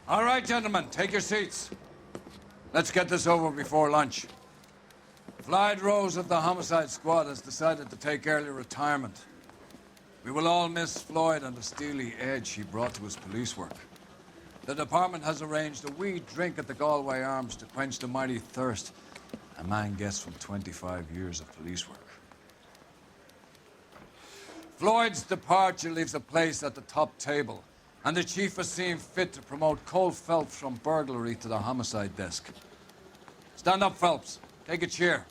All right, gentlemen, take your seats. Let's get this over before lunch. Floyd Rose of the Homicide Squad has decided to take early retirement. We will all miss Floyd and the steely edge he brought to his police work. The department has arranged a wee drink at the Galway Arms to quench the mighty thirst a man gets from 25 years of police work. Floyd's departure leaves a place at the top table, and the chief has seen fit to promote Cole Phelps from burglary to the homicide desk. Stand up, Phelps. Take a chair.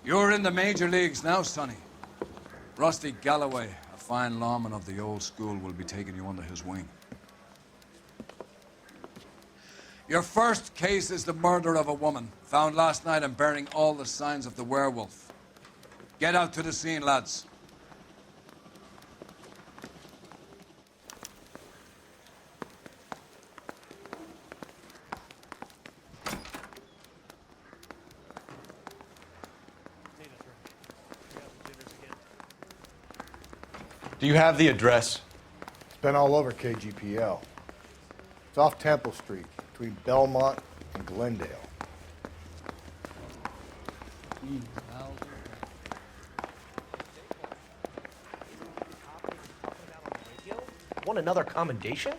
You're in the major leagues now, Sonny. Rusty Galloway, a fine lawman of the old school, will be taking you under his wing. Your first case is the murder of a woman, found last night and bearing all the signs of the werewolf. Get out to the scene, lads. Do you have the address? It's been all over KGPL. It's off Temple Street, between Belmont and Glendale. Want another commendation?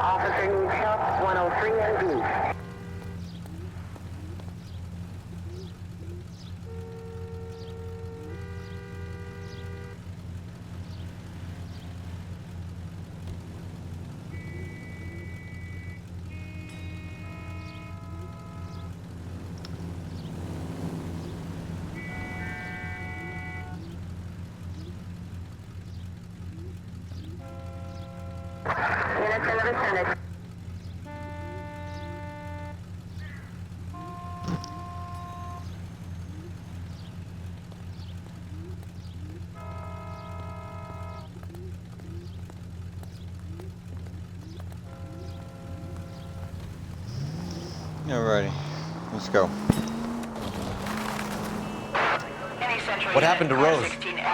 Officer needs help, 103 MD. Units in the vicinity. Alrighty, let's go. What happened to Rose?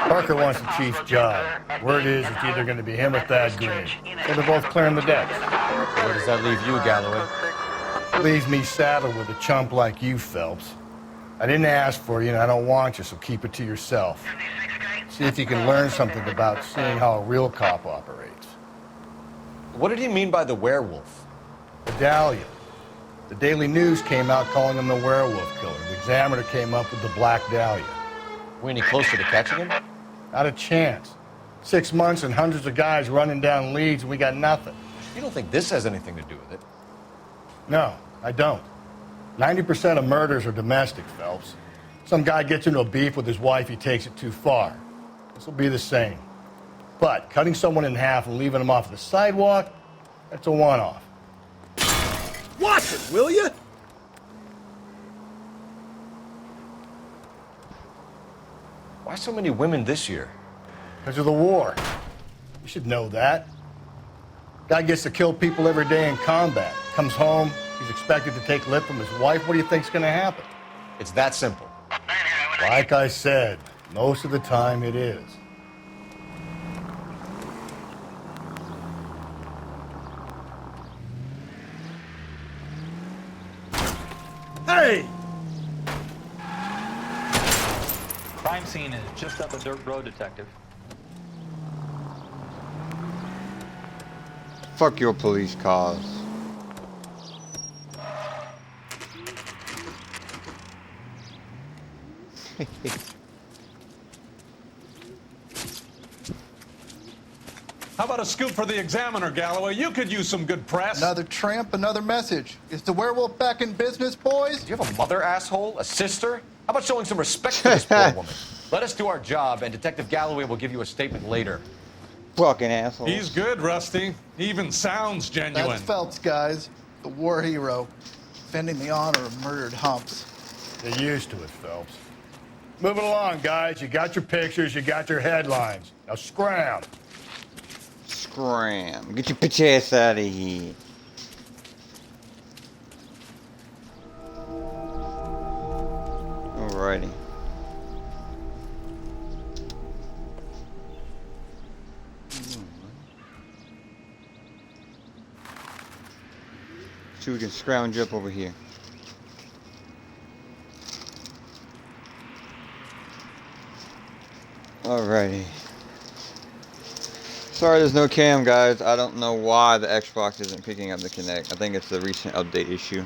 Parker wants the chief's job. Word is it's either going to be him or Thad Green. So they're both clearing the decks. Where does that leave you, Galloway? Leaves me saddled with a chump like you, Phelps. I didn't ask for you and I don't want you, so keep it to yourself. See if you can learn something about seeing how a real cop operates. What did he mean by the werewolf? Medallion. The Daily News came out calling him the werewolf killer. The Examiner came up with the Black Dahlia. We any closer to catching him? Not a chance. 6 months and hundreds of guys running down leads, and we got nothing. You don't think this has anything to do with it? No, I don't. 90% of murders are domestic, Phelps. Some guy gets into a beef with his wife, he takes it too far. This will be the same. But cutting someone in half and leaving them off the sidewalk, that's a one-off. Watch it, will you? Why so many women this year? Because of the war. You should know that. Guy gets to kill people every day in combat. Comes home, he's expected to take lip from his wife. What do you think's gonna happen? It's that simple. Like I said, most of the time it is. Hey! Crime scene is just up a dirt road, Detective. Fuck your police cars. How about a scoop for the Examiner, Galloway? You could use some good press. Another tramp, another message. Is the werewolf back in business, boys? Do you have a mother, asshole? A sister? How about showing some respect for this poor woman? Let us do our job, and Detective Galloway will give you a statement later. Fucking asshole. He's good, Rusty. He even sounds genuine. That's Phelps, guys. The war hero. Defending the honor of murdered humps. Get used to it, Phelps. Moving along, guys. You got your pictures, you got your headlines. Now scram. Scram. Get your bitch ass out of here. Alrighty. See, we can scrounge up over here. Alrighty. Sorry there's no cam, guys. I don't know why the Xbox isn't picking up the Kinect. I think it's the recent update issue.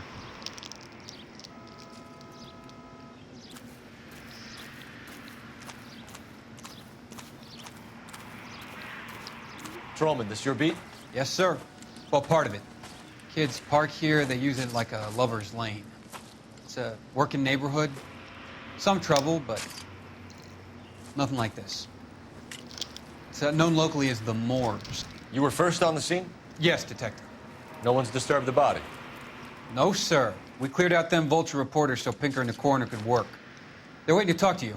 Trollman, this your beat? Yes, sir. Well, part of it. Kids park here, they use it like a lover's lane. It's a working neighborhood. Some trouble, but nothing like this. It's known locally as the Moors. You were first on the scene? Yes, Detective. No one's disturbed the body? No, sir. We cleared out them vulture reporters so Pinker and the coroner could work. They're waiting to talk to you.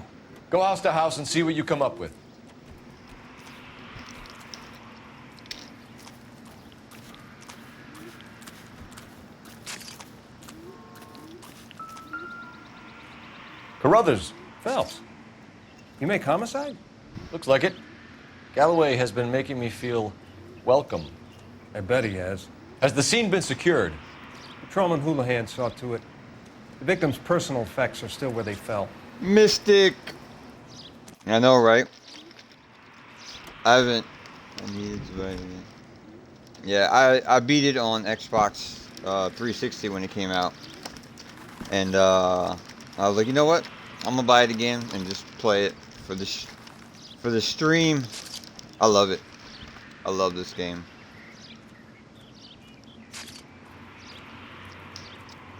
Go house to house and see what you come up with. Carruthers. Phelps, you make homicide? Looks like it. Galloway has been making me feel welcome. I bet he has. Has the scene been secured? Patrolman Houlihan saw to it. The victim's personal effects are still where they fell. Mystic. I know, right? I haven't. I needed to buy it again. Yeah, I beat it on Xbox 360 when it came out, and I was like, you know what? I'm gonna buy it again and just play it for the stream. I love it. I love this game.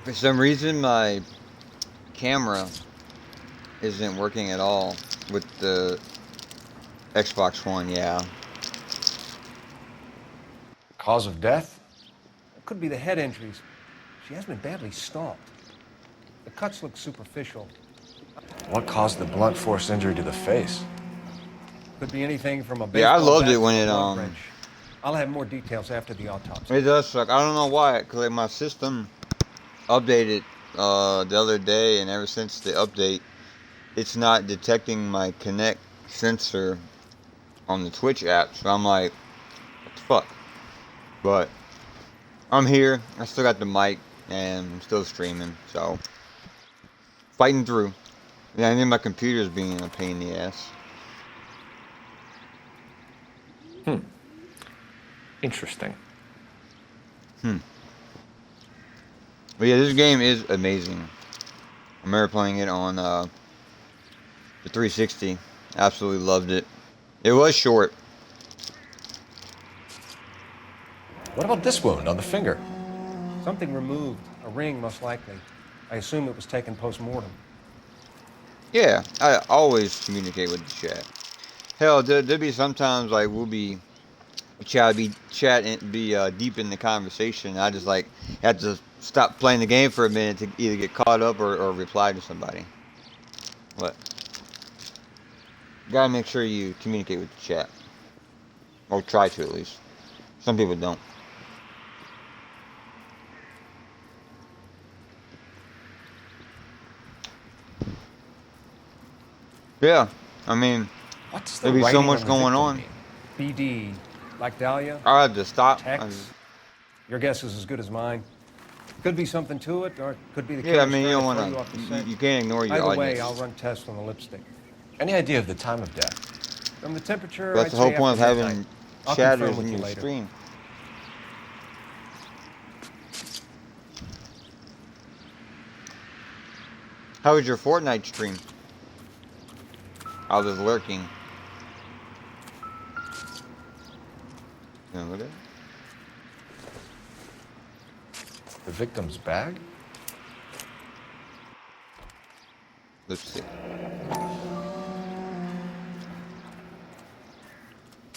For some reason, my camera isn't working at all with the Xbox One. Yeah. Cause of death? It could be the head injuries. She has been badly stalked. The cuts look superficial. What caused the blunt force injury to the face? Could be anything from a Yeah, I baseball loved bat it when to a it blunt wrench. I'll have more details after the autopsy. It does suck. I don't know why, because like, my system updated the other day, and ever since the update, it's not detecting my Kinect sensor on the Twitch app. So I'm like, what the fuck? But I'm here. I still got the mic, and I'm still streaming. So fighting through. Yeah, I think my computer's being a pain in the ass. Interesting. But yeah, this game is amazing. I remember playing it on the 360. Absolutely loved it. It was short. What about this wound on the finger? Something removed. A ring, most likely. I assume it was taken post-mortem. Yeah, I always communicate with the chat. Hell, there'll be sometimes like we'll be chatting, deep in the conversation. I just like have to stop playing the game for a minute to either get caught up or reply to somebody. But gotta make sure you communicate with the chat, or try to at least. Some people don't. Yeah, I mean, What's the there'll be so writing much the going victim on. mean? BD, like Dahlia? I have to stop. Tex? Your guess is as good as mine. Could be something to it, or it could be the Yeah, I killer's mean, you trying don't to want throw you off to. the scent. You can't ignore your Either audience. way, I'll run tests on the lipstick. Any idea of the time of death? From the temperature, That's I'd the whole say point of after having midnight. I'll shadows confirm with in you your later. stream. How was your Fortnite stream? I was lurking. Yeah, look at it. The victim's bag? Let's see.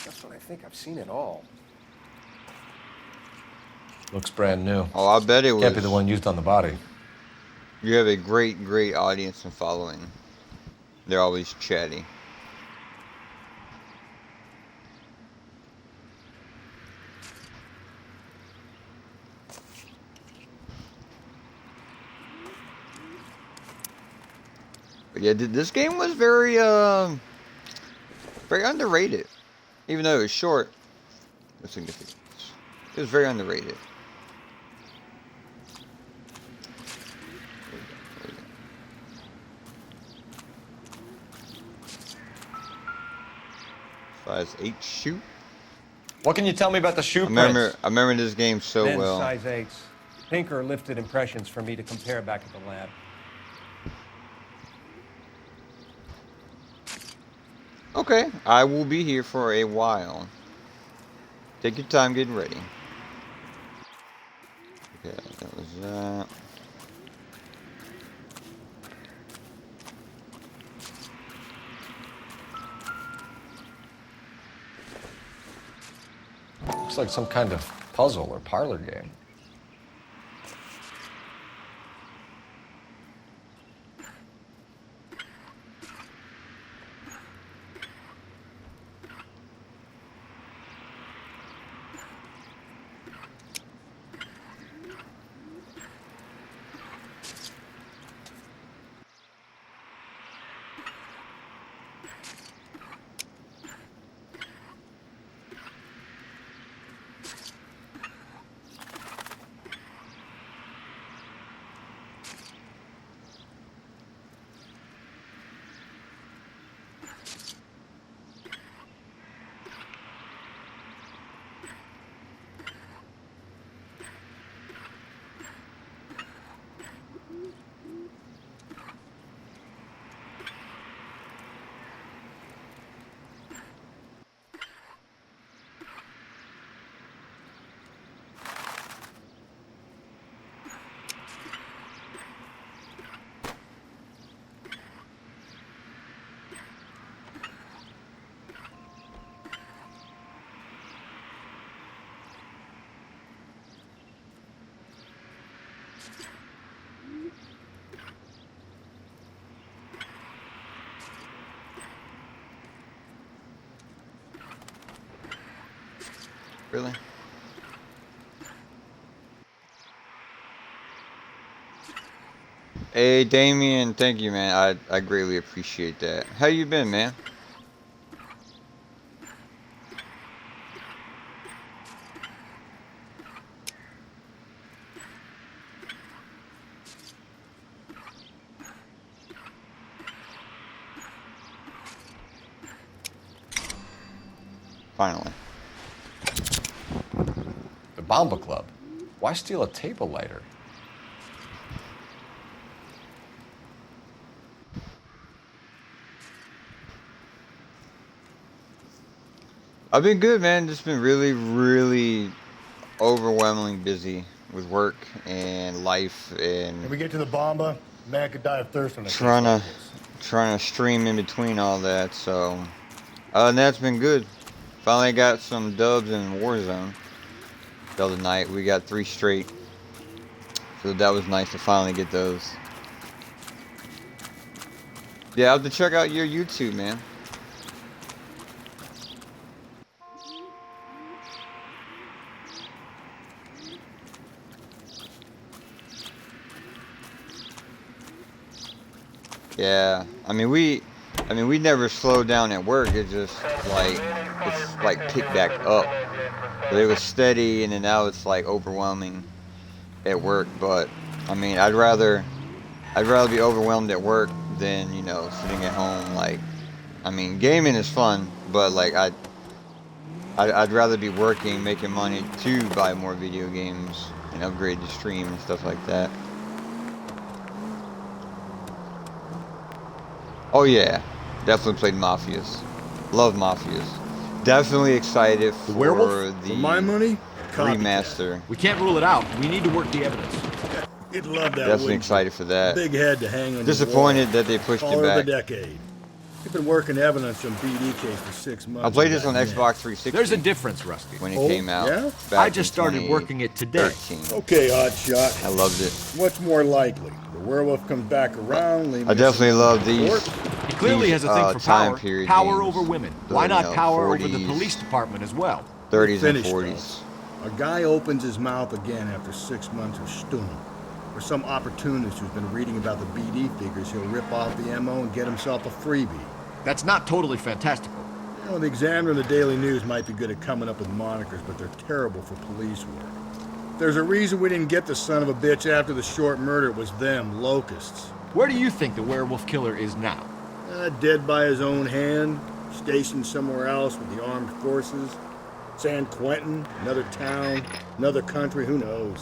That's what I think. I've seen it all. Looks brand new. Oh, I bet it was. Can't be the one used on the body. You have a great, great audience and following. They're always chatty. But yeah, this game was very, very underrated. Even though it was short, with significance. It was very underrated. Size 8 shoe. What can you tell me about the shoe I prints? remember this game so Men's well. size 8s. Pinker lifted impressions for me to compare back at the lab. Okay, I will be here for a while. Take your time getting ready. Okay, that was that. Looks like some kind of puzzle or parlor game. Really? Hey, Damien, thank you, man. I greatly appreciate that. How you been, man? Finally. The Bomba Club. Why steal a table lighter? I've been good, man. Just been really, really overwhelmingly busy with work and life and When we get to the Bomba, man could die of thirst on a trying case to like this. trying to stream in between all that. So, and that's been good. Finally got some dubs in Warzone the other night. We got 3 straight, so that was nice to finally get those. Yeah, I have to check out your YouTube, man. Yeah, I mean we never slowed down at work. It's like picked back up. But it was steady, and then now it's like overwhelming at work. But I mean, I'd rather be overwhelmed at work than, you know, sitting at home. Like, I mean, gaming is fun, but like I'd rather be working, making money to buy more video games and upgrade the stream and stuff like that. Oh yeah, definitely played Mafias. Love Mafias. Definitely excited for the Werewolf? For my money, remaster. We can't rule it out. We need to work the evidence. You'd love that. Definitely excited for that. Big head to hang on. Disappointed that they pushed it Caller back. of the decade. You've been working evidence on BD case for 6 months. I played this on Xbox 360. There's a difference, Rusty. When it came out. Yeah? Back I just in started working it today. 2013. Okay, Hotshot. I loved it. What's more likely? The werewolf comes back around, leaving I definitely love these. He clearly has a thing for time power. period Power games. over women. The, Why not you know, power 40s, over the police department as well? 30s and Finished, 40s. A guy opens his mouth again after 6 months of stewing. For some opportunist who's been reading about the BD figures, he'll rip off the MO and get himself a freebie. That's not totally fantastical. You know, the Examiner and the Daily News might be good at coming up with monikers, but they're terrible for police work. There's a reason we didn't get the son of a bitch after the short murder. It was them, locusts. Where do you think the werewolf killer is now? Dead by his own hand, stationed somewhere else with the armed forces. San Quentin, another town, another country, who knows?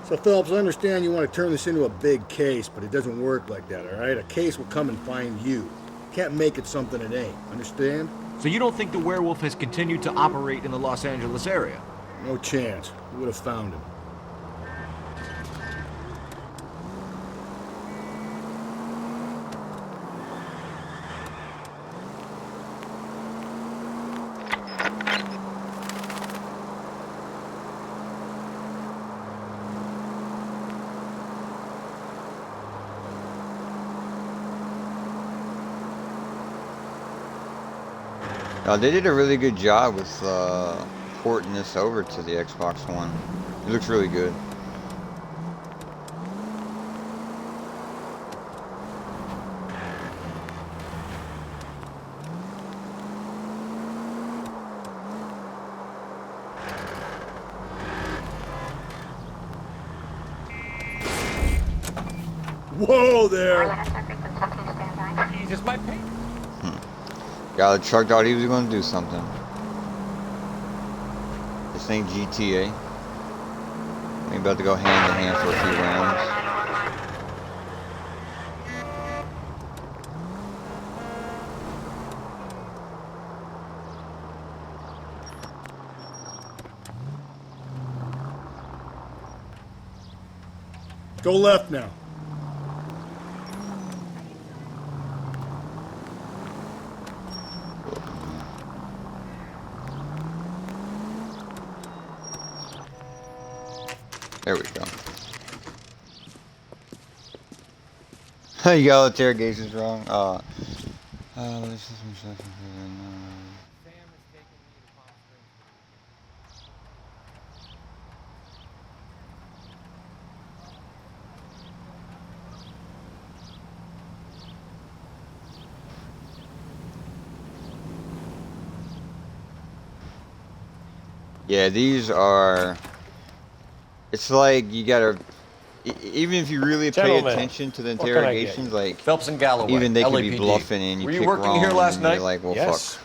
So, Phelps, I understand you want to turn this into a big case, but it doesn't work like that, all right? A case will come and find you. Can't make it something it ain't, understand? So you don't think the werewolf has continued to operate in the Los Angeles area? No chance. We would have found him. They did a really good job with porting this over to the Xbox One. It looks really good. Whoa there! Jesus, my pain. Guy that truck thought he was going to do something. This ain't GTA. We about to go hand to hand for a few rounds. Go left now. There we go. You got all the interrogations wrong. Yeah, these are. It's like you gotta. Even if you really pay attention to the interrogations, like Phelps and Galloway, even they could LAPD. be bluffing and you Were you pick working wrong here last and night? you're like, well, Yes. fuck.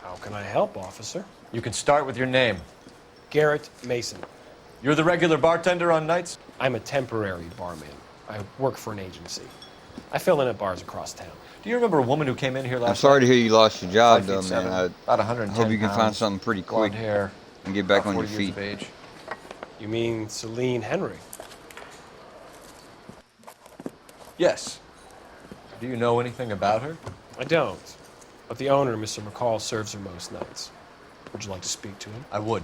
How can I help, officer? You can start with your name. Garrett Mason. You're the regular bartender on nights? I'm a temporary barman. I work for an agency. I fill in at bars across town. Do you remember a woman who came in here last I'm sorry night? to hear you lost your job, 5 though, feet 7, man. about I 110 hope you can find pounds, something pretty blonde quick hair, and get back about on your 40 years feet. of age. You mean Celine Henry? Yes. Do you know anything about her? I don't. But the owner, Mr. McCall, serves her most nights. Would you like to speak to him? I would.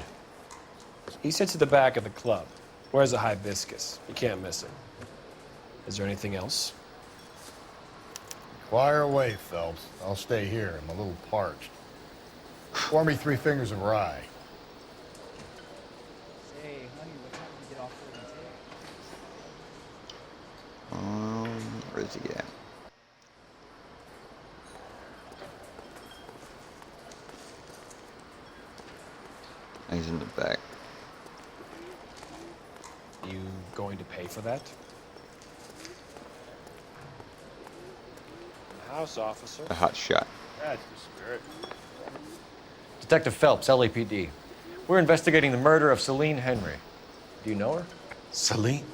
He sits at the back of the club. Wears a hibiscus. You can't miss him. Is there anything else? Fire away, Phelps. I'll stay here. I'm a little parched. Pour me 3 fingers of rye. Say, honey, what time did you get off work today? Where's he at? He's in the back. You going to pay for that? House officer. A hot shot. That's the spirit. Detective Phelps, LAPD. We're investigating the murder of Celine Henry. Do you know her? Celine?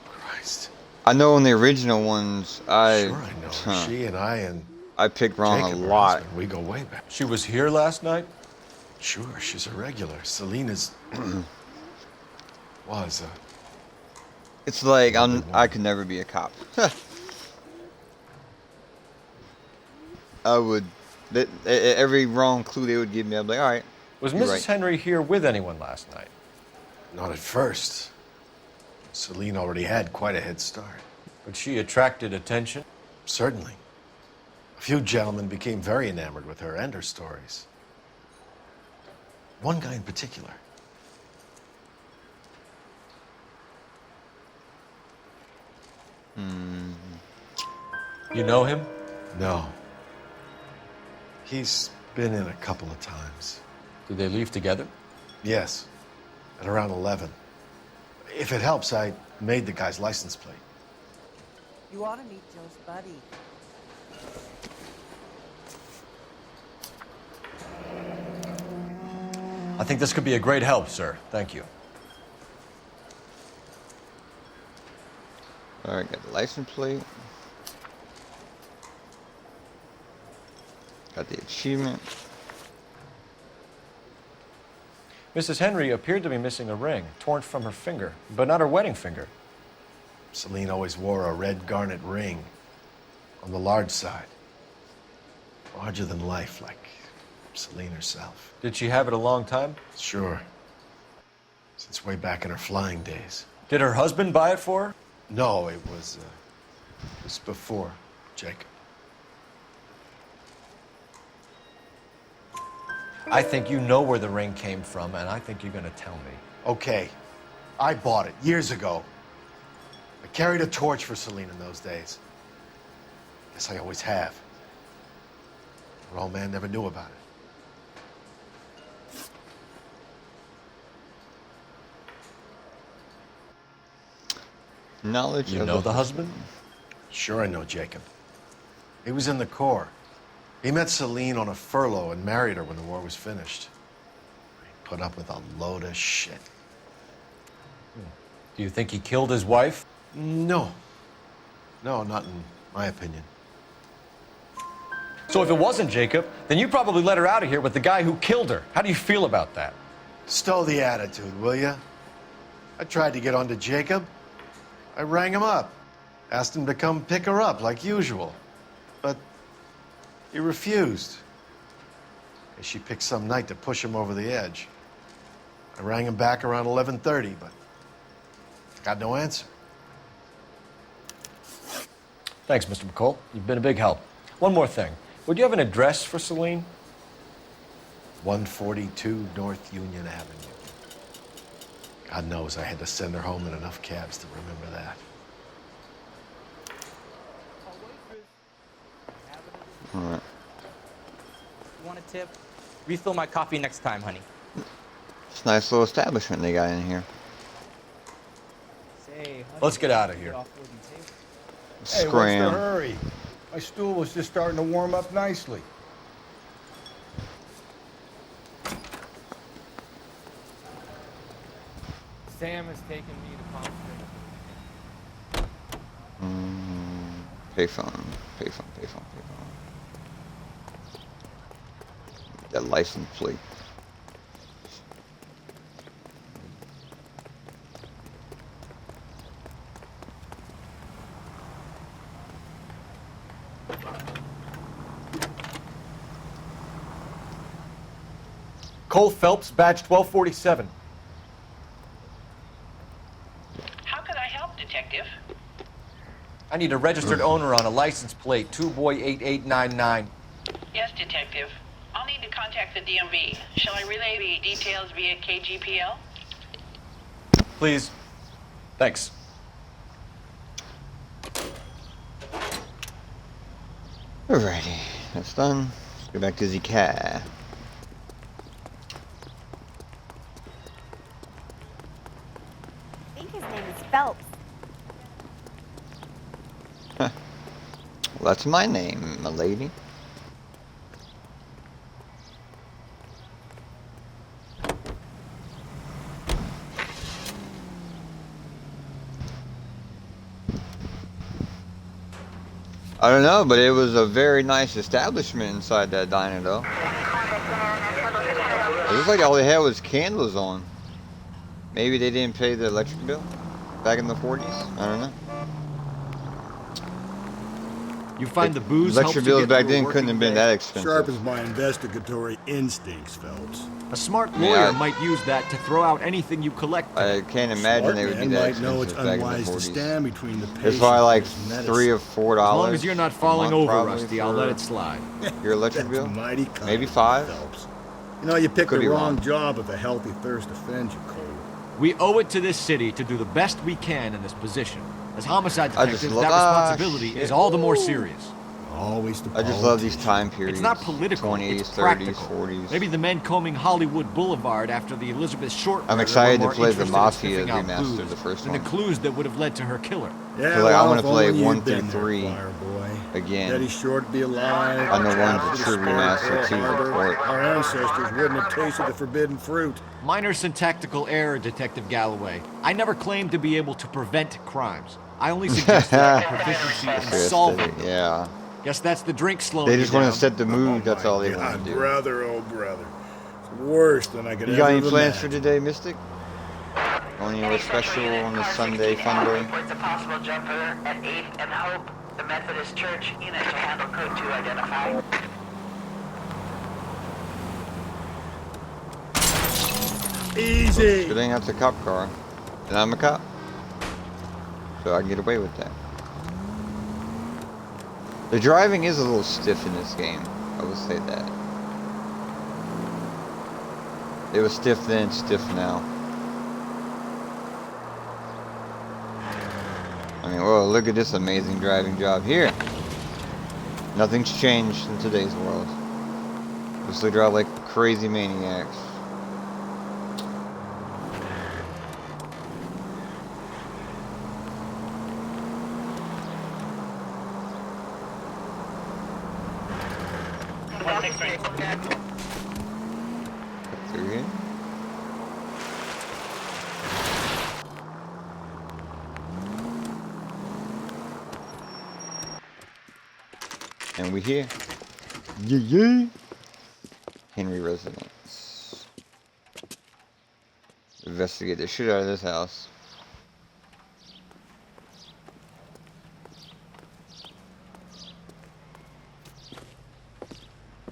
Christ. I know in the original ones, Sure I know her. She and I picked wrong Jacob, a her lot. husband, we go way back. She was here last night? Sure, she's a regular. Celine is... was a... It's like I could never be a cop. I would. Every wrong clue they would give me, I'd be like, all right. Was you're Mrs. right. Henry here with anyone last night? Not at first. Celine already had quite a head start. But she attracted attention? Certainly. A few gentlemen became very enamored with her and her stories. One guy in particular. You know him? No. He's been in a couple of times. Did they leave together? Yes. At around 11. If it helps, I made the guy's license plate. You ought to meet Joe's buddy. I think this could be a great help, sir. Thank you. All right, got the license plate. Got the achievement. Mrs. Henry appeared to be missing a ring, torn from her finger, but not her wedding finger. Celine always wore a red garnet ring on the large side. Larger than life, like Celine herself. Did she have it a long time? Sure. Since way back in her flying days. Did her husband buy it for her? No, it was before Jacob. I think you know where the ring came from, and I think you're going to tell me. Okay, I bought it years ago. I carried a torch for Celine in those days. Guess I always have. Her old man never knew about it. Knowledge You of know the husband? Sure, I know Jacob. He was in the Corps. He met Celine on a furlough and married her when the war was finished. He put up with a load of shit. Do you think he killed his wife? No. No, not in my opinion. So if it wasn't Jacob, then you probably let her out of here with the guy who killed her. How do you feel about that? Stow the attitude, will ya? I tried to get onto Jacob. I rang him up. Asked him to come pick her up like usual. But he refused. And she picked some night to push him over the edge. I rang him back around 11:30, but got no answer. Thanks, Mr. McCall. You've been a big help. One more thing. Would you have an address for Celine? 142 North Union Avenue. God knows I had to send her home in enough cabs to remember that. All right. You want a tip? Refill my coffee next time, honey. It's a nice little establishment they got in here. Say, Let's get out of here. Hey, Scram. what's the hurry? My stool was just starting to warm up nicely. Sam has taken me to Payphone, payphone, payphone, payphone. That license plate. Cole Phelps, badge 1247. How can I help, Detective? I need a registered owner on a license plate, 2boy8899. Yes, Detective. I'll need to contact the DMV. Shall I relay the details via KGPL? Please. Thanks. Alrighty, that's done. Let's go back to the car. I think his name is Phelps. Well, that's my name, my lady. I don't know, but it was a very nice establishment inside that diner, though. It looks like all they had was candles on. Maybe they didn't pay the electric bill back in the 40s? I don't know. You find the booze helps Electric you bills get back through a then couldn't have been working that day. expensive. Sharpens my investigatory instincts, Phelps. A smart Yeah, lawyer might use that to throw out anything you collect. I can't imagine they would be that Might know it's expensive back in the unwise to 40s. stand between the It's patient probably like and his medicine. $3 or $4. As long as you're not falling a month, over, probably, Rusty, I'll for let it slide. Your electric That's bill? mighty kind Maybe of you, $5. Phelps. You know, you picked Could the be wrong wrong. job if a healthy thirst offends you, Cole. We owe it to this city to do the best we can in this position. As homicide I just detectives, love- that responsibility shit. is all the more serious. Always the I just love these time periods. It's not political, 20s, it's 30s, practical. 40s. Maybe the men combing Hollywood Boulevard after the Elizabeth Short I'm murder excited were to more play the interested in Mafia sniffing out remastered, booze the first than one. the clues that would have led to her killer. Yeah, So, like, I wanna if play only 1 you'd through been there, 3 choir boy. again. Betty Short be alive. I know one Trapped for with a true spirit remaster, Pearl 2 Harbor. report. Our ancestors wouldn't have tasted the forbidden fruit. Minor syntactical error, Detective Galloway. I never claimed to be able to prevent crimes. I only suggested proficiency in solving them. Yeah. Guess that's the drink slowing They just you want down. to set the mood, that's all they want to do. Brother, oh brother. It's worse than I could You ever got any have plans for imagined. today, Mystic? Only a special on this Sunday fun day? Reports a possible jumper at 8th and Hope. The Methodist Church unit to handle code 2 identified. Easy. Good thing that's a cop car. And I'm a cop. So I can get away with that. The driving is a little stiff in this game. I will say that. It was stiff then, stiff now. I mean, whoa, look at this amazing driving job here. Nothing's changed in today's world. Just they drive like crazy maniacs. Through here. And we here. Yeah, yeah. Henry residence. Investigate the shit out of this house.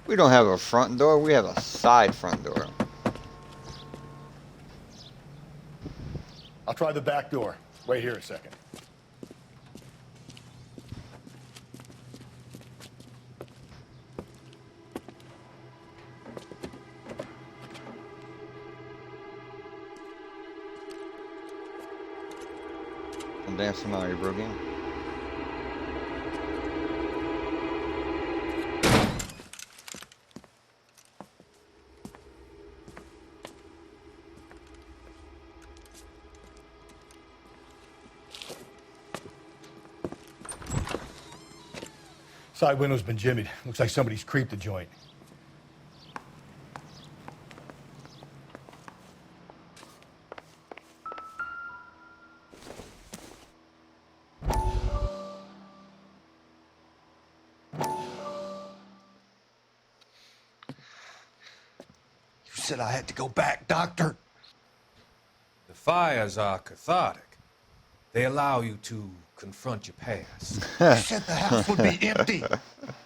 We don't have a front door, we have a side front door. I'll try the back door. Wait here a second. I'm dancing already broke in. Side window's been jimmied. Looks like somebody's creeped the joint. said I had to go back, Doctor. The fires are cathartic. They allow you to confront your past. You said the house would be empty.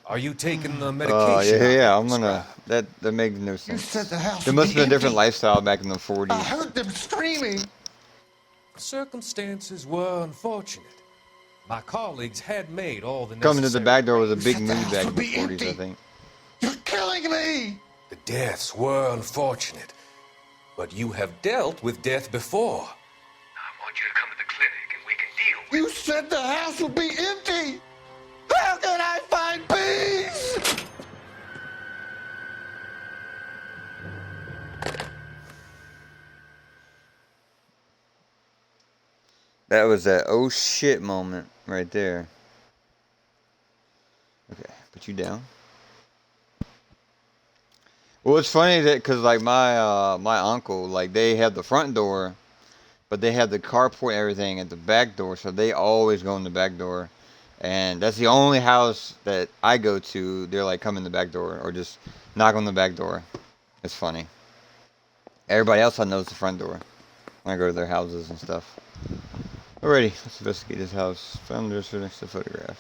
Are you taking the Oh, medication? yeah. I'm gonna. That makes no sense. You said the house There would must be have been a different empty. lifestyle back in the 40s. I heard them screaming. Circumstances were unfortunate. My colleagues had made all the Coming to the necessary back door was a arrangements. big move back in the 40s, I think. You're killing me. The deaths were unfortunate, but you have dealt with death before. I want you to come to the clinic and we can deal with it. You said the house would be empty. How can I find peace? That was that oh shit moment right there. Okay, put you down. Well, it's funny that because like my uncle, like they have the front door, but they have the carport and everything at the back door, so they always go in the back door, and that's the only house that I go to. They're like come in the back door or just knock on the back door. It's funny. Everybody else I know is the front door when I go to their houses and stuff. Alrighty, let's investigate this house. Found this next to photograph.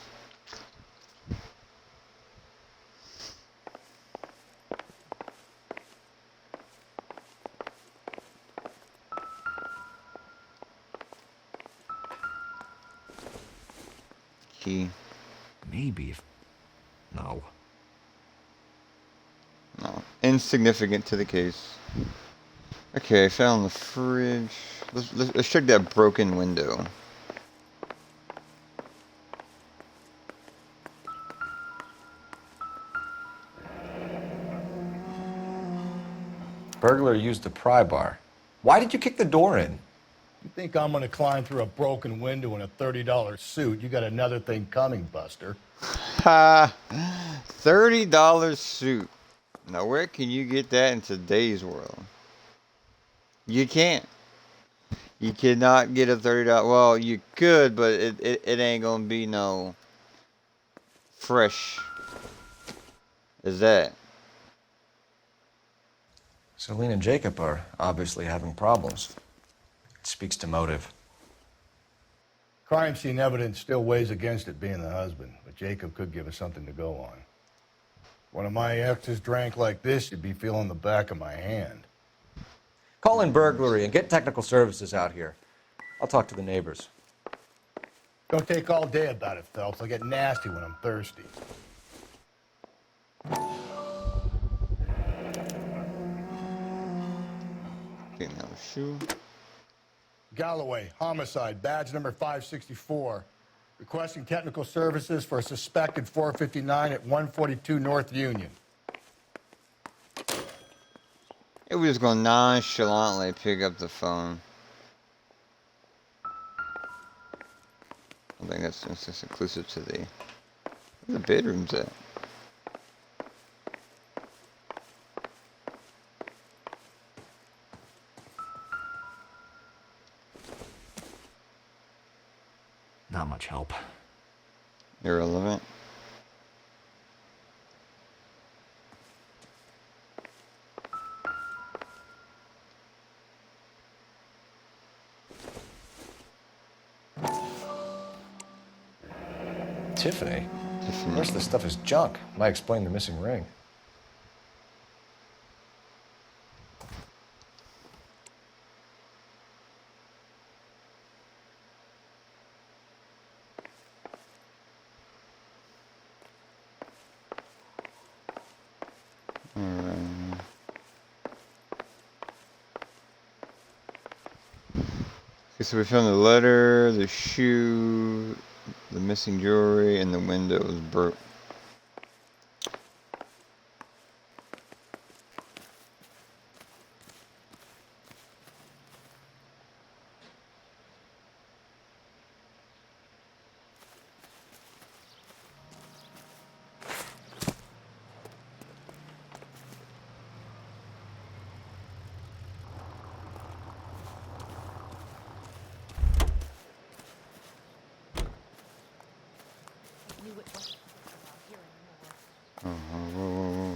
Key. Maybe if... No. No. Insignificant to the case. Okay, I found the fridge. Let's check that broken window. Burglar used the pry bar. Why did you kick the door in? You think I'm gonna climb through a broken window in a $30 suit? You got another thing coming, Buster. Ha! $30 suit. Now where can you get that in today's world? You can't. You cannot get a $30. Well, you could, but it ain't gonna be no fresh as that. Celine and Jacob are obviously having problems. It speaks to motive. Crime scene evidence still weighs against it being the husband, but Jacob could give us something to go on. One of my exes drank like this, you'd be feeling the back of my hand. Call in burglary and get technical services out here. I'll talk to the neighbors. Don't take all day about it, Phelps. I get nasty when I'm thirsty. Okay, now shoe. Galloway, homicide, badge number 564. Requesting technical services for a suspected 459 at 142 North Union. It was just gonna nonchalantly pick up the phone. I think that's just inclusive to the... Where the bedroom's at? Not much help. Irrelevant. Tiffany? The rest of the stuff is junk. Might explain the missing ring. Okay, so we found the letter, the shoe, the missing jewelry, and the window was broke.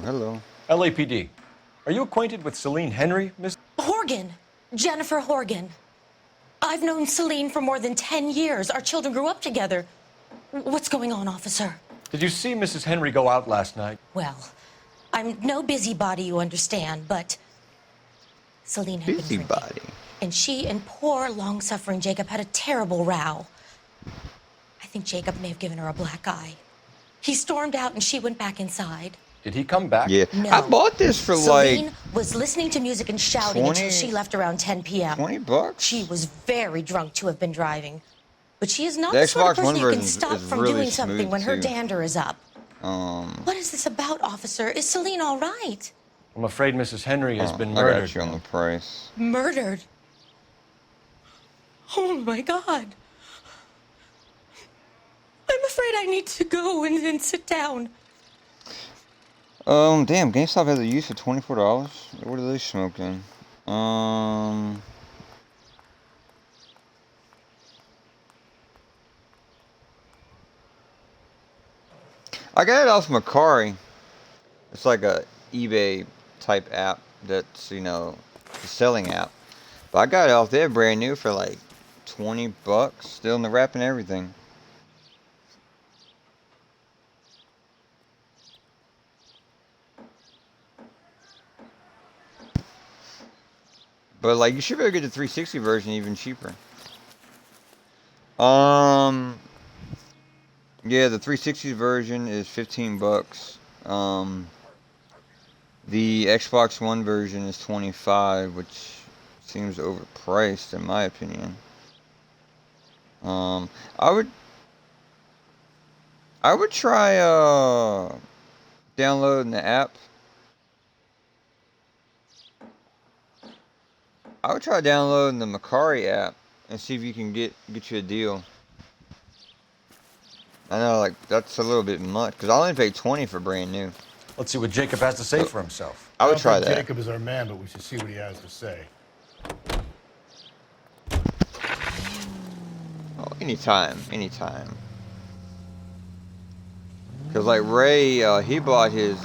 Hello. LAPD. Are you acquainted with Celine Henry, Miss? Horgan. Jennifer Horgan. I've known Celine for more than 10 years. Our children grew up together. What's going on, officer? Did you see Mrs. Henry go out last night? Well, I'm no busybody, you understand, but Celine had been drinking. Busybody. And she and poor, long-suffering Jacob had a terrible row. I think Jacob may have given her a black eye. He stormed out and she went back inside. Did he come back? Yeah. No. I bought this for Celine like was listening to music and shouting 20 until she left around 10 p.m. $20. She was very drunk to have been driving. But she is not The the sort of Xbox One person you can version stop is from really doing something smooth, when her too. dander is up. Um, What is this about, officer? Is Celine all right? I'm afraid Mrs. Henry has been I murdered. got you on the price. Murdered? Oh my God. I'm afraid I need to go and sit down. Damn, GameStop has a use for $24. What are they smoking? I got it off Macari. It's like a eBay type app that's, you know, a selling app. But I got it off there brand new for like $20, still in the wrap and everything. But like you should be able to get the 360 version even cheaper. Yeah, the 360 version is $15. The Xbox One version is $25, which seems overpriced in my opinion. I would try downloading the app. I would try downloading the Macari app and see if you can get you a deal. I know, like, that's a little bit much, because I only paid $20 for brand new. Let's see what Jacob has to say for himself. I would try think that. Jacob is our man, but we should see what he has to say. Oh, anytime. Because, like, Ray, he bought his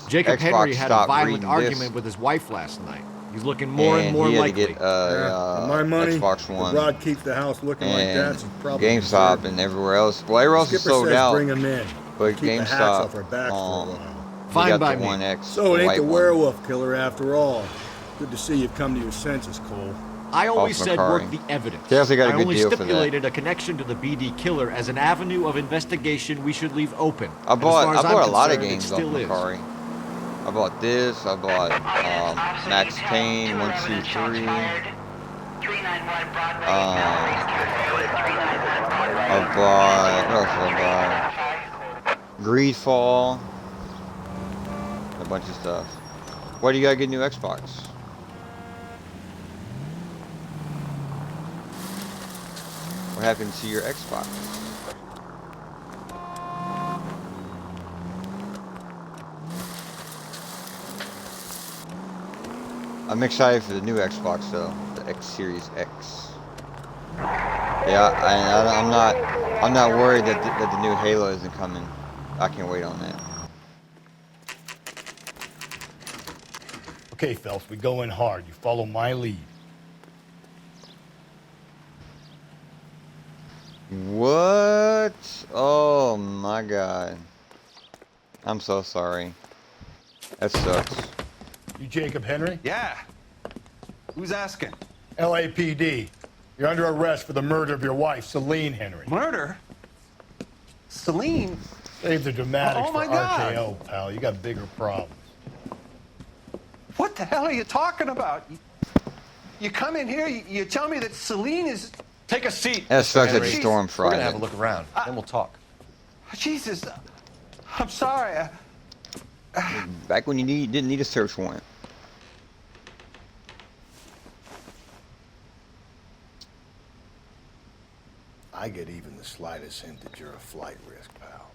Jacob Xbox Henry had a stopped violent reading argument discs, with his wife last night. He's looking more and more he had likely. to get For my money, Xbox if One. Rod keeps the house looking like that, And she's probably GameStop deserved. and everywhere else. Well, everywhere else is Skipper sold says out. bring him in. But Keep the hats GameStop, off our backs for a while. we Fine got by the me. One X, So it ain't white the one. werewolf killer after all. Good to see you've come to your senses, Cole. I always Off said Macari. work the evidence. They also got a I good only deal for that. stipulated a connection to the BD killer as an avenue of investigation we should leave open. I And as bought far as I'm a lot of concerned, it games off still is. Macari. I bought this. I bought Max Payne 1, 2, 3. I bought what else did I buy? Greedfall. A bunch of stuff. Why do you gotta get a new Xbox? What happened to your Xbox? I'm excited for the new Xbox though, the X Series X. Yeah, I'm not worried that the new Halo isn't coming. I can't wait on that. Okay, Phelps, we go in hard. You follow my lead. What? Oh my God. I'm so sorry. That sucks. You Jacob Henry? Yeah. Who's asking? LAPD. You're under arrest for the murder of your wife, Celine Henry. Murder? Celine? Save the dramatics Oh, my for God. RKO, pal. You got bigger problems. What the hell are you talking about? You come in here, you tell me that Celine is... Take a seat. That Mr. sucks that Henry. the storm We're fried gonna have it. a look around, then we'll talk. Jesus, I'm sorry. Back when you didn't need a search warrant. I get even the slightest hint that you're a flight risk, pal.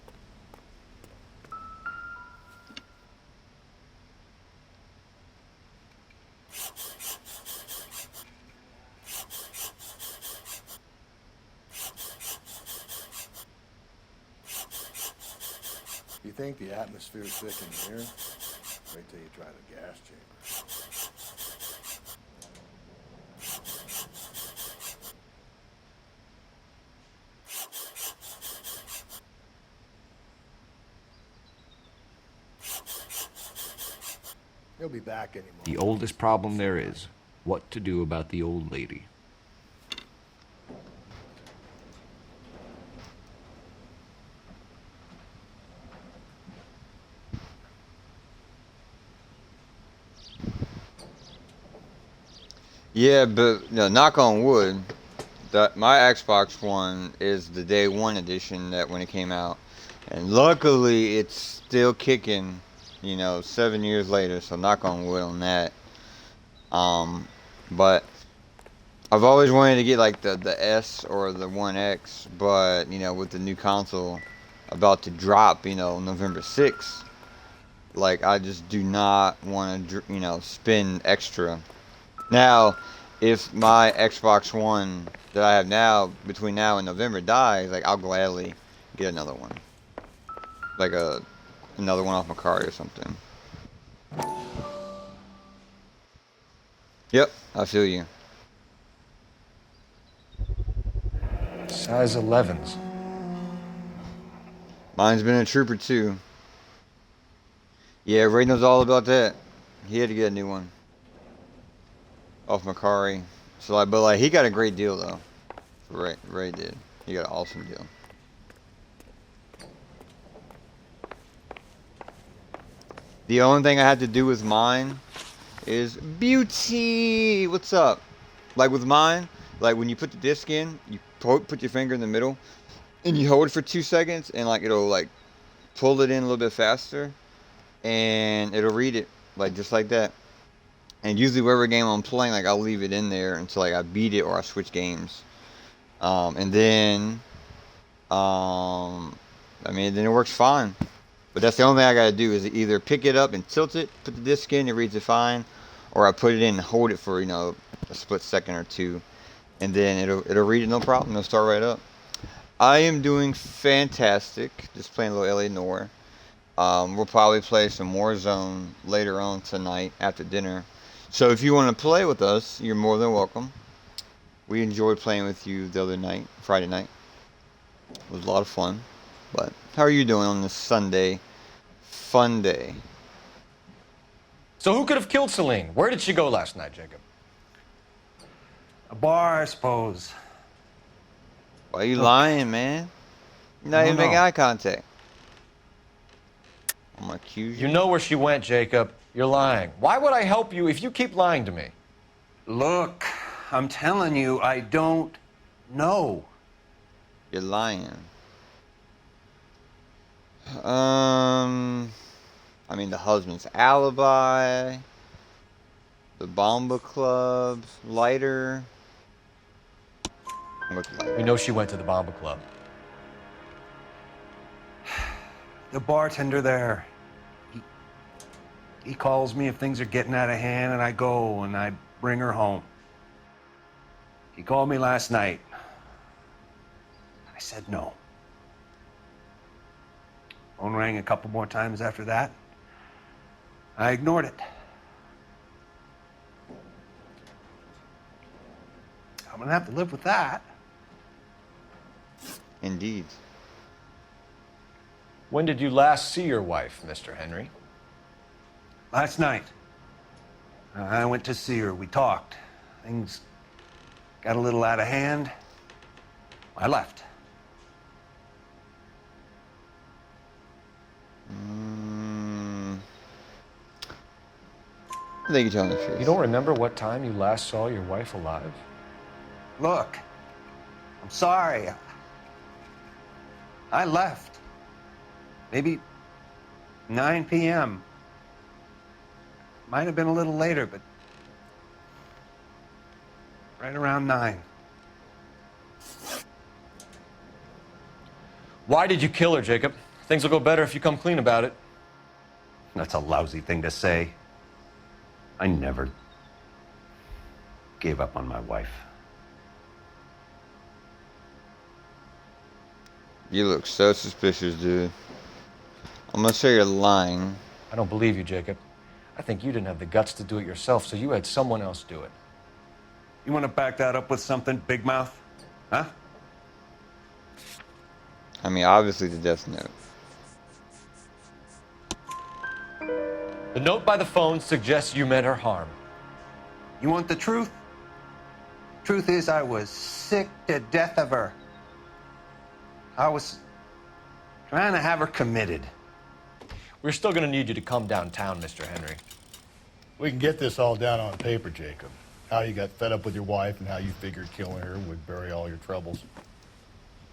You think the atmosphere's thick in here? Wait till you try the gas chamber. He'll be back any moment. The oldest problem there is, what to do about the old lady. Yeah, but no, knock on wood, that my Xbox One is the day one edition that when it came out, and luckily it's still kicking, you know, 7 years later. So knock on wood on that. But I've always wanted to get like the S or the 1X, but you know, with the new console about to drop, you know, November 6th, like I just do not want to, you know, spend extra. Now, if my Xbox One that I have now, between now and November dies, like I'll gladly get another one. Like another one off my card or something. Yep, I feel you. Size 11s. Mine's been a trooper too. Yeah, Ray knows all about that. He had to get a new one. Off Macari. So like, but like he got a great deal though. Ray did. He got an awesome deal. The only thing I had to do with mine is beauty. What's up? Like with mine, like when you put the disc in, you put your finger in the middle, and you hold it for 2 seconds, and like it'll like pull it in a little bit faster, and it'll read it like just like that. And usually whatever game I'm playing, like I'll leave it in there until like I beat it or I switch games. And then, I mean, then it works fine. But that's the only thing I gotta do is either pick it up and tilt it, put the disc in, it reads it fine, or I put it in and hold it for, you know, a split second or two, and then it'll read it no problem. It'll start right up. I am doing fantastic. Just playing a little LA Noire. We'll probably play some Warzone later on tonight after dinner. So if you want to play with us, you're more than welcome. We enjoyed playing with you the other night, Friday night. It was a lot of fun. But how are you doing on this Sunday fun day? So who could have killed Celine? Where did she go last night, Jacob? A bar, I suppose. Why are you lying, man? You're not even making eye contact. I'm gonna accuse you. You know where she went, Jacob. You're lying. Why would I help you if you keep lying to me? Look, I'm telling you, I don't know. You're lying. I mean, the husband's alibi, the Bomba Club, lighter. We know she went to the Bomba Club. The bartender there, he calls me if things are getting out of hand, and I go and I bring her home. He called me last night. I said no. Phone rang a couple more times after that. I ignored it. I'm gonna have to live with that. Indeed. When did you last see your wife, Mr. Henry? Last night. I went to see her. We talked. Things got a little out of hand. I left. I think you're telling the truth. You don't remember what time you last saw your wife alive? Look, I'm sorry. I left. Maybe 9 p.m. Might have been a little later, but right around 9. Why did you kill her, Jacob? Things will go better if you come clean about it. That's a lousy thing to say. I never gave up on my wife. You look so suspicious, dude. I'm gonna say you're lying. I don't believe you, Jacob. I think you didn't have the guts to do it yourself, so you had someone else do it. You want to back that up with something, Big Mouth? Huh? I mean, obviously the death note. The note by the phone suggests you meant her harm. You want the truth? Truth is, I was sick to death of her. I was trying to have her committed. We're still going to need you to come downtown, Mr. Henry. We can get this all down on paper, Jacob. How you got fed up with your wife and how you figured killing her would bury all your troubles.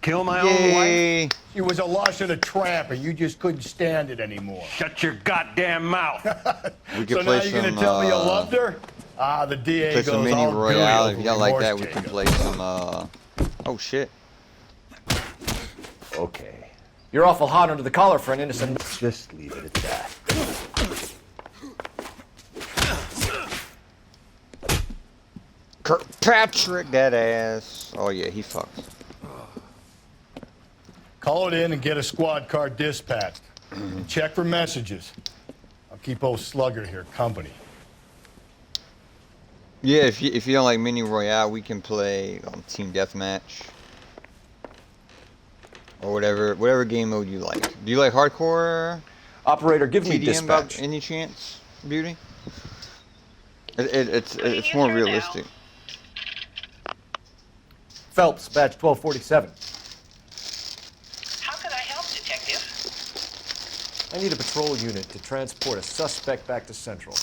Kill my own wife? She was a lush and a tramp, and you just couldn't stand it anymore. Shut your goddamn mouth. We could So play now you're going some, to tell me you loved her? Ah, the DA play goes some mini all royale. gooey If over you don't like remorse, that, we can Jacob. play some, oh shit. Okay. You're awful hot under the collar for an innocent... Just leave it at that. Kirkpatrick, that ass. Oh yeah, he fucks. Call it in and get a squad car dispatched. Check for messages. I'll keep old Slugger here company. Yeah, if you don't like mini royale, we can play team deathmatch or whatever game mode you like. Do you like hardcore? Operator, give me TDM dispatch. by any chance, Beauty? It's more realistic. Phelps, badge 1247. How can I help, Detective? I need a patrol unit to transport a suspect back to Central.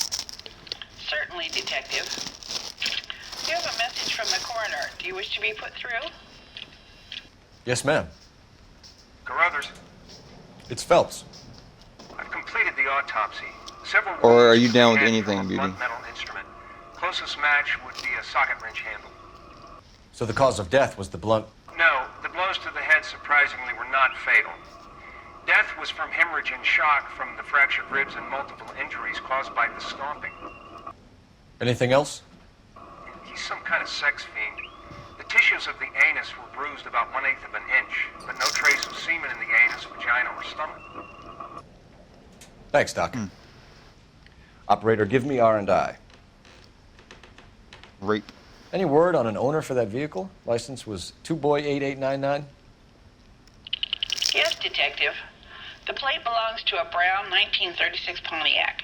Certainly, Detective. You have a message from the coroner. Do you wish to be put through? Yes, ma'am. Carruthers, It's Phelps. I've completed the autopsy. Several Or are wounds you down with had anything, from a Beauty? blunt metal instrument. Closest match would be a socket wrench handle. So the cause of death was the blunt... No, the blows to the head surprisingly were not fatal. Death was from hemorrhage and shock from the fractured ribs and multiple injuries caused by the stomping. Anything else? He's some kind of sex fiend. The tissues of the anus were bruised about 1/8 of an inch, but no trace of semen in the anus, vagina, or stomach. Thanks, Doc. Operator, give me R&I. Rape. Any word on an owner for that vehicle? License was 2boy8899. Yes, Detective. The plate belongs to a brown 1936 Pontiac.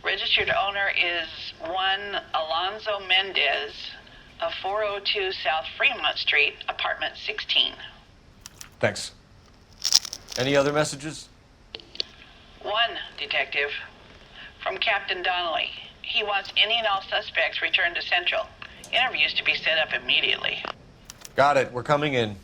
Registered owner is one Alonzo Mendez of 402 South Fremont Street, apartment 16. Thanks. Any other messages? One, Detective. From Captain Donnelly. He wants any and all suspects returned to Central. Interviews to be set up immediately. Got it. We're coming in.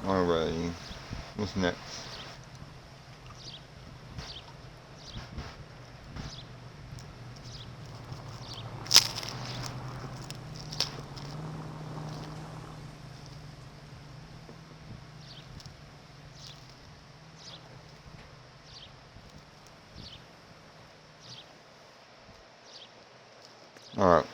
Alrighty. What's next? All right.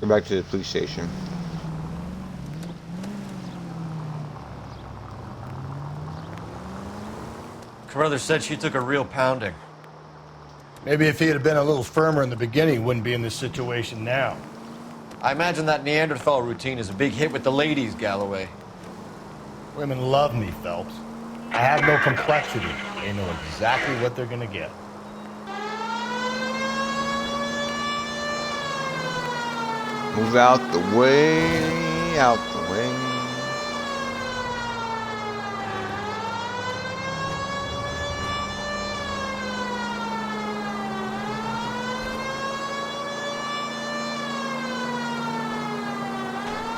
Go back to the police station. Carruthers said she took a real pounding. Maybe if he had been a little firmer in the beginning, he wouldn't be in this situation now. I imagine that Neanderthal routine is a big hit with the ladies, Galloway. Women love me, Phelps. I have no complexity. They know exactly what they're gonna get. Move out the way, out the way.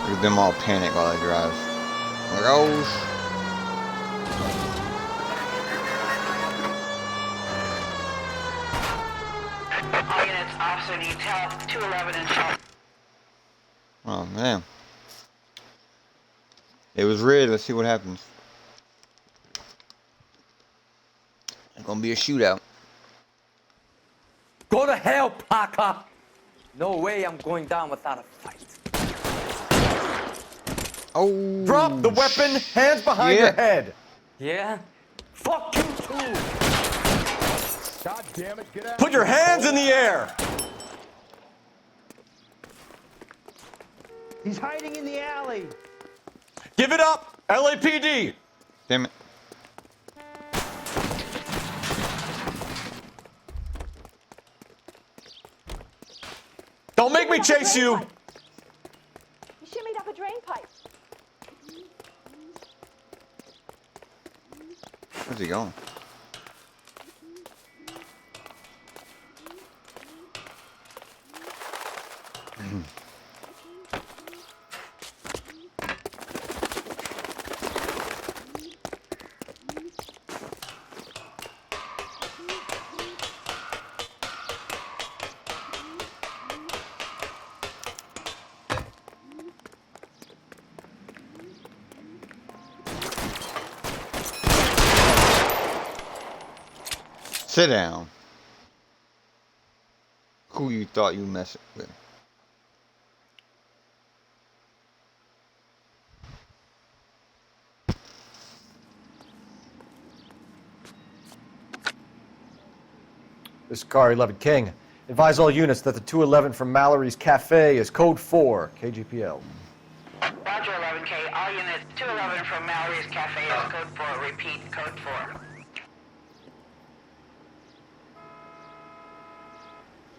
Look at them all panic while I drive. Like, oh, All units, officer needs help. 211 and Charlotte. Oh, man. It was red. Let's see what happens. It's gonna be a shootout. Go to hell, Parker! No way I'm going down without a fight. Oh. Drop the weapon, hands behind your head. Yeah? Fuck you too! God damn it, get out. Put your hands in the air. He's hiding in the alley. Give it up, LAPD. Damn it. Don't make me chase you. You shimmied up a drain pipe. Where's he going? Sit down. Who you thought you messing with? This is Car 11 King. Advise all units that the 211 from Mallory's Cafe is code 4, KGPL. Roger, 11K. All units, 211 from Mallory's Cafe is code 4. Repeat, code 4.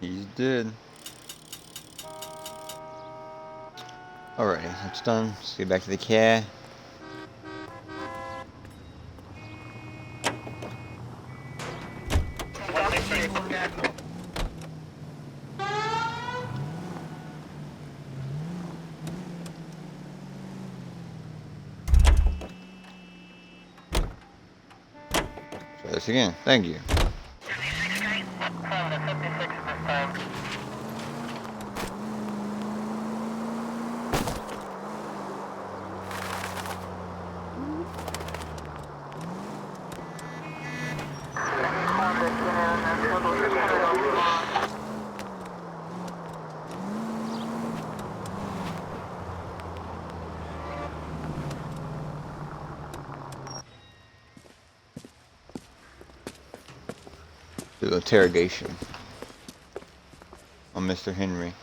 He's dead. Alrighty, that's done. Let's get back to the car. Try this again. Thank you. Do the interrogation on Mr. Henry.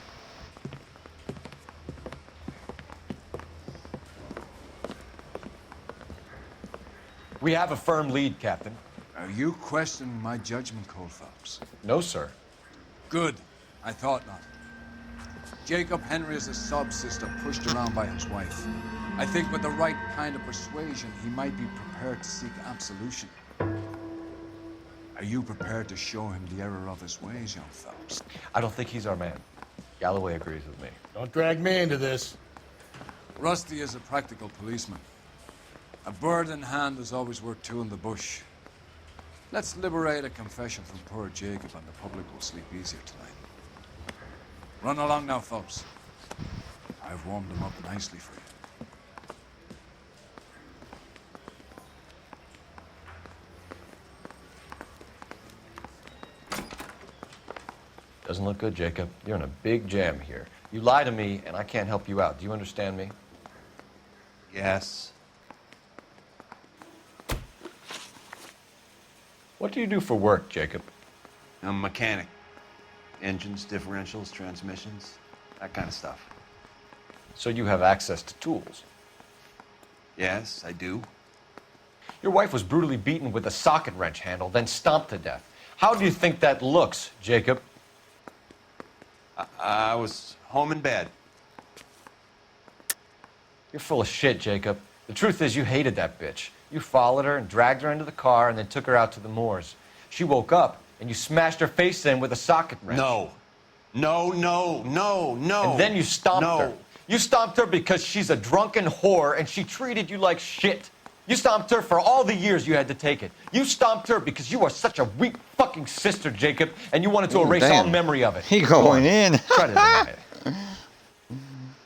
We have a firm lead, Captain. Are you questioning my judgment, Cole Phelps? No, sir. Good. I thought not. Jacob Henry is a sub-sister pushed around by his wife. I think with the right kind of persuasion, he might be prepared to seek absolution. Are you prepared to show him the error of his ways, young Phelps? I don't think he's our man. Galloway agrees with me. Don't drag me into this. Rusty is a practical policeman. A bird in hand is always worth two in the bush. Let's liberate a confession from poor Jacob and the public will sleep easier tonight. Run along now, Phelps. I've warmed them up nicely for you. Doesn't look good, Jacob. You're in a big jam here. You lie to me, and I can't help you out. Do you understand me? Yes. What do you do for work, Jacob? I'm a mechanic. Engines, differentials, transmissions, that kind of stuff. So you have access to tools? Yes, I do. Your wife was brutally beaten with a socket wrench handle, then stomped to death. How do you think that looks, Jacob? I was home in bed. You're full of shit, Jacob. The truth is you hated that bitch. You followed her and dragged her into the car and then took her out to the moors. She woke up and you smashed her face in with a socket wrench. No. No. And then you stomped her. You stomped her because she's a drunken whore and she treated you like shit. You stomped her for all the years you had to take it. You stomped her because you are such a weak fucking sister, Jacob, and you wanted to erase all memory of it. He going in. Try to deny it.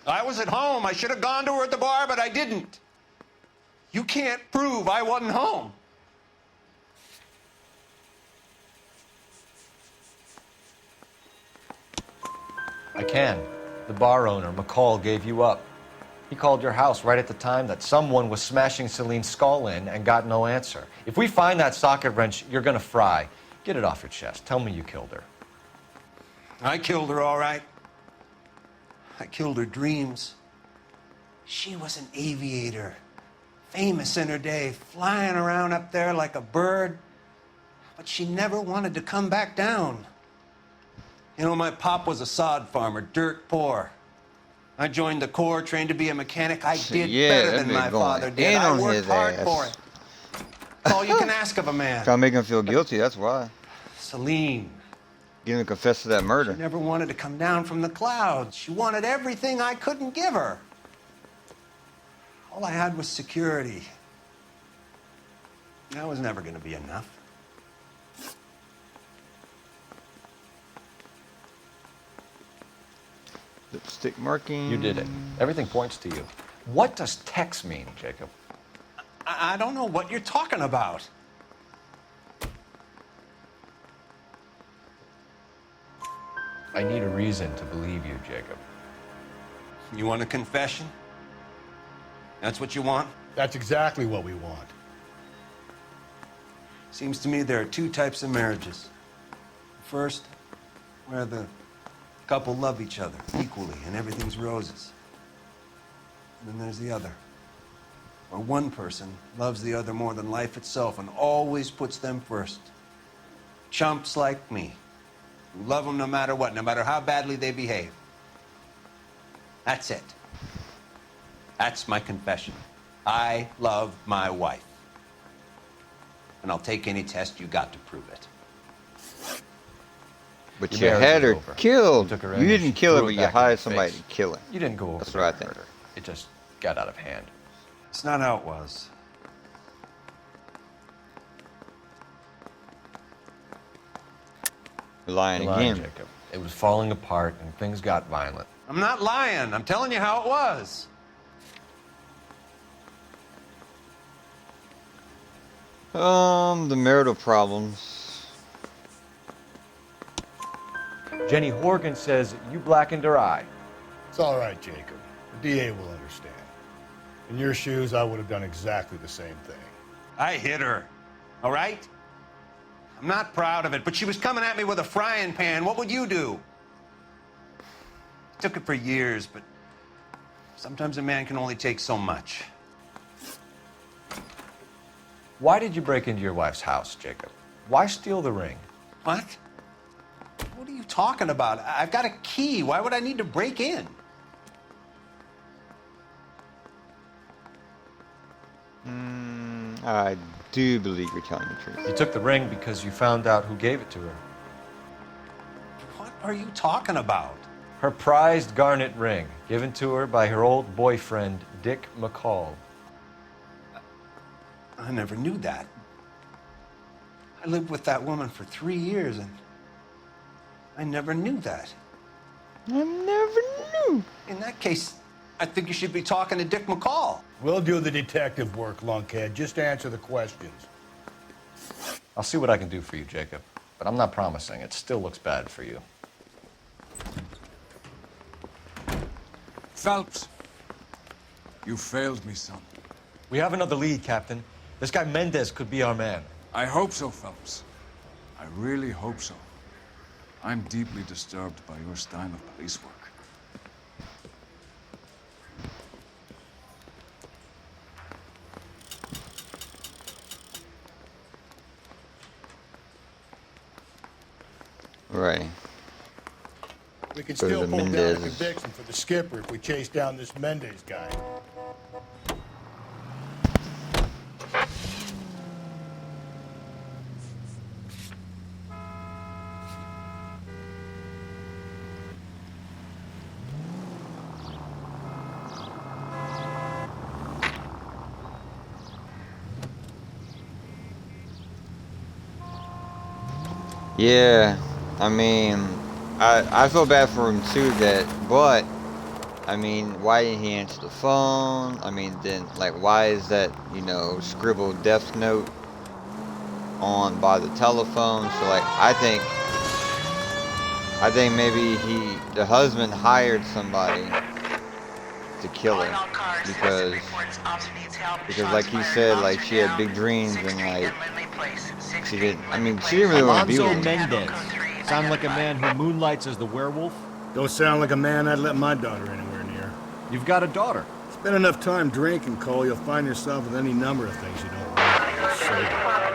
I was at home. I should have gone to her at the bar, but I didn't. You can't prove I wasn't home. I can. The bar owner, McCall, gave you up. He called your house right at the time that someone was smashing Celine's skull in and got no answer. If we find that socket wrench, you're gonna fry. Get it off your chest. Tell me you killed her. I killed her, all right. I killed her dreams. She was an aviator, famous in her day, flying around up there like a bird. But she never wanted to come back down. You know, my pop was a sod farmer, dirt poor. I joined the Corps, trained to be a mechanic. I did better than my father did. I worked hard for it. That's all you can ask of a man. Trying to make him feel guilty, that's why. Celine. Get him to confess to that murder. She never wanted to come down from the clouds. She wanted everything I couldn't give her. All I had was security. That was never going to be enough. Lipstick marking. You did it. Everything points to you. What does Tex mean, Jacob? I don't know what you're talking about. I need a reason to believe you, Jacob. You want a confession? That's what you want? That's exactly what we want. Seems to me there are two types of marriages. First, where the couple love each other equally and everything's roses. And then there's the other, where one person loves the other more than life itself and always puts them first. Chumps like me, who love them no matter what, no matter how badly they behave. That's it. That's my confession. I love my wife. And I'll take any test you got to prove it. But you had her killed. You didn't kill her, but you hired somebody face. to kill her. You didn't go over That's the what I think. murder. It just got out of hand. It's not how it was. You're lying You're lying, again. Jacob. It was falling apart and things got violent. I'm not lying. I'm telling you how it was. The marital problems. Jenny Horgan says you blackened her eye. It's all right, Jacob. The DA will understand. In your shoes, I would have done exactly the same thing. I hit her, all right? I'm not proud of it, but she was coming at me with a frying pan. What would you do? Took it for years, but sometimes a man can only take so much. Why did you break into your wife's house, Jacob? Why steal the ring? What? What are you talking about? I've got a key. Why would I need to break in? I do believe you're telling the truth. You took the ring because you found out who gave it to her. What are you talking about? Her prized garnet ring, given to her by her old boyfriend, Dick McCall. I never knew that. I lived with that woman for 3 years, and I never knew that. I never knew. In that case, I think you should be talking to Dick McCall. We'll do the detective work, lunkhead. Just answer the questions. I'll see what I can do for you, Jacob. But I'm not promising. It still looks bad for you. Phelps, you failed me, son. We have another lead, Captain. This guy Mendez could be our man. I hope so, Phelps. I really hope so. I'm deeply disturbed by your style of police work. Right. We can Go to still the pull down a Mendez. conviction for the skipper if we chase down this Mendez guy. Yeah, I mean, I feel bad for him too. But I mean, why didn't he answer the phone? I mean, then, like, why is that, you know, scribbled death note on by the telephone? So, like, I think maybe the husband hired somebody to kill her because like he said, like, she had big dreams and, like, she didn't really want to be with Alonso him. Mendez. Sound like a man who moonlights as the werewolf? Don't sound like a man I'd let my daughter anywhere near. You've got a daughter. Spend enough time drinking, Cole, you'll find yourself with any number of things you don't want.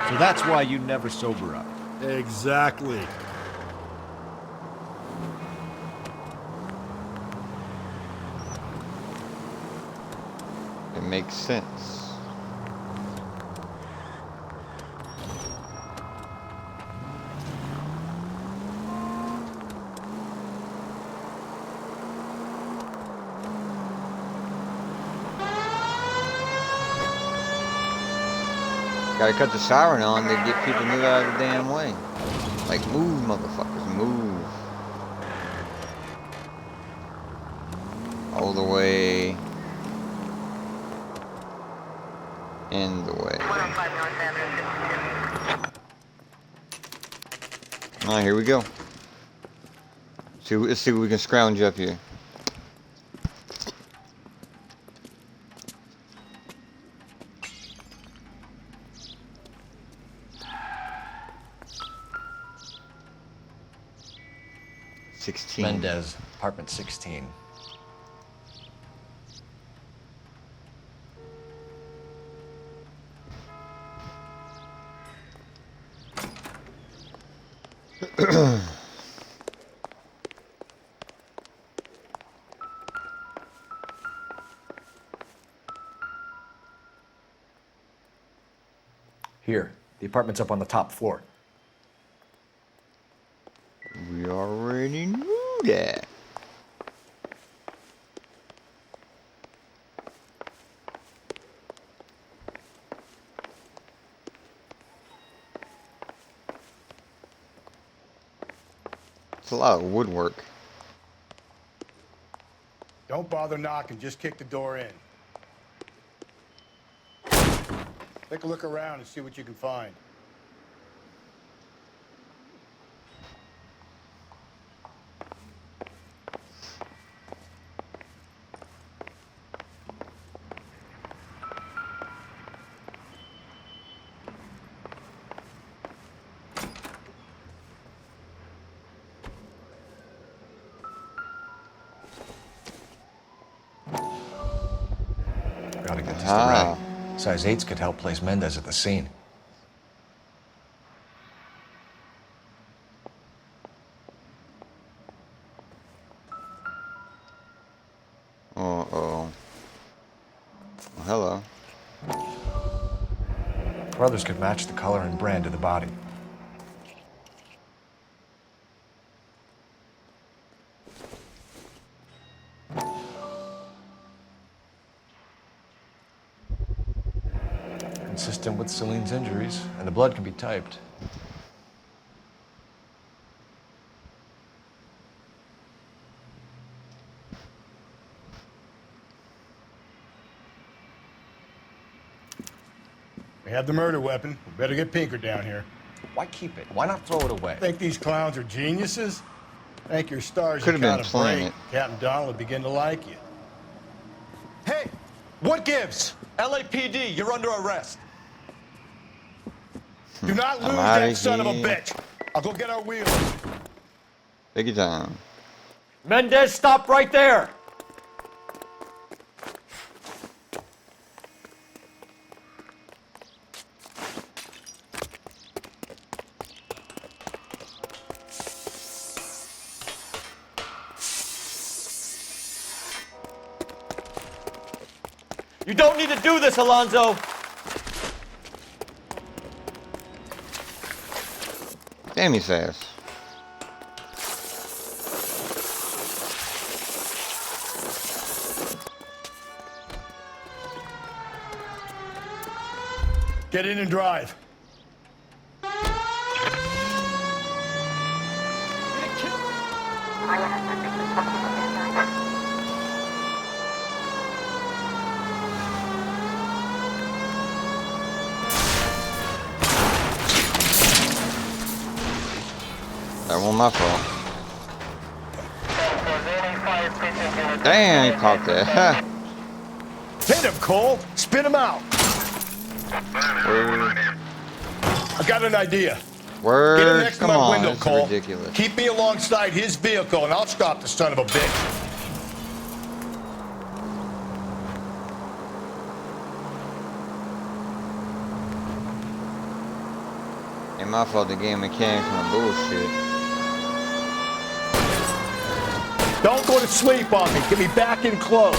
So that's why you never sober up. Exactly. It makes sense. Gotta cut the siren on to get people to move out of the damn way. Like, move, motherfuckers, move. All the way. In the way. Alright, here we go. Let's see what we can scrounge up here. Mendez, apartment 16. Here, the apartment's up on the top floor. We already knew that. It's a lot of woodwork. Don't bother knocking, just kick the door in. Take a look around and see what you can find. Gotta get this to Ray. Size 8s could help place Mendez at the scene. Uh-oh. Well, hello. Brothers could match the color and brand of the body. Consistent with Celine's injuries, and the blood can be typed. We have the murder weapon. We better get Pinker down here. Why keep it? Why not throw it away? Think these clowns are geniuses? Thank your stars Could you have been caught a playing break. it. Captain Donald would begin to like you. Hey, what gives? LAPD, you're under arrest. Do not lose I'm outta that son of a here. bitch. I'll go get our wheels. Take your time. Mendez, stop right there. You don't need to do this, Alonzo. Damn, he's fast. Get in and drive. Well, my fault. Damn, he popped that. Hit him, Cole. Spin him out. Word. I got an idea. Word. Get him next to Come my on, window, that's Cole. ridiculous. Keep me alongside his vehicle, and I'll stop the son of a bitch. Ain't my fault the game mechanics on bullshit. Don't go to sleep on me. Get me back in close.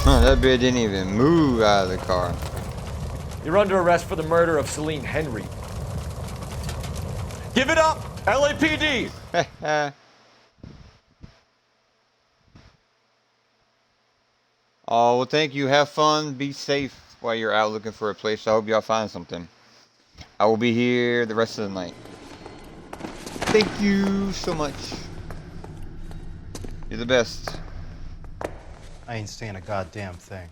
That bitch didn't even move out of the car. You're under arrest for the murder of Celine Henry. Give it up, LAPD! Oh, well, thank you. Have fun. Be safe while you're out looking for a place. I hope y'all find something. I will be here the rest of the night. Thank you so much. You're the best. I ain't saying a goddamn thing.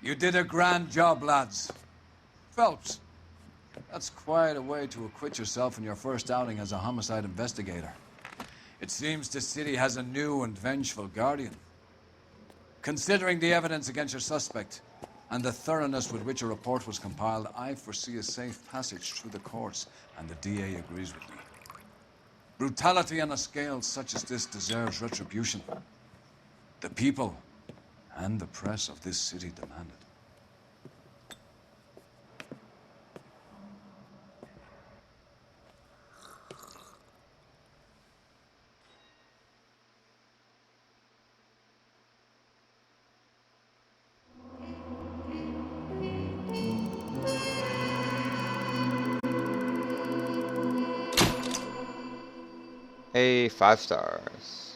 You did a grand job, lads. Phelps, that's quite a way to acquit yourself in your first outing as a homicide investigator. It seems the city has a new and vengeful guardian. Considering the evidence against your suspect and the thoroughness with which a report was compiled, I foresee a safe passage through the courts, and the DA agrees with me. Brutality on a scale such as this deserves retribution. The people and the press of this city demand it. Hey, 5 stars.